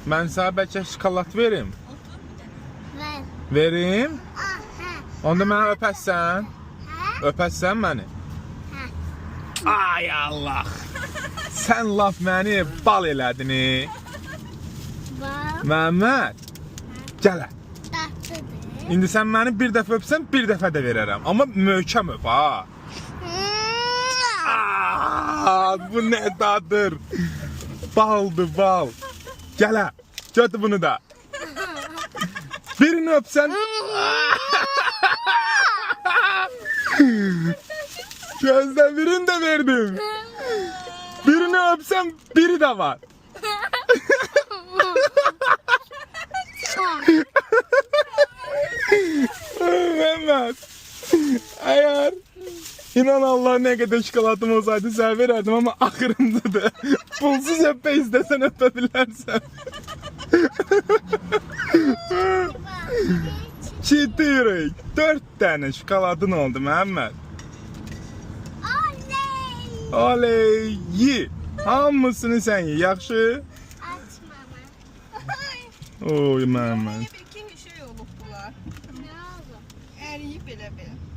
Mən sənə bəlkə şokolad verim. Ver. Verim. Aha. Onda mənə öpəsən. Ha? Öpəsən məni. Ay Allah. Sən laf məni bal elədin. Bak. Məhəmməd. Gələ. Tatlıdır. İndi sən məni bir dəfə öpsən, bir dəfə də verərəm. Amma möhkəm öp ha. Bu nə dadır? Baldır, bal. Gələ. Götür bunu da. Birini öpsən. Gözden birini de verdim. Birini öpsem biri de var. Mehmet. Eğer inan Allah ne kadar şokoladım olsaydı sen verirdim ama ahırımda da pulsuz öpme istesen öpebilirsen. Ciddi yürek. 4 tane şokoladın oldu Mehmet. Oley. Oley, ye. Hamısını sen ye, yaxşı? Açmama. Oy Mehmet. Bir şey olub bunlar. Ne oldu? Əriyib belə bir.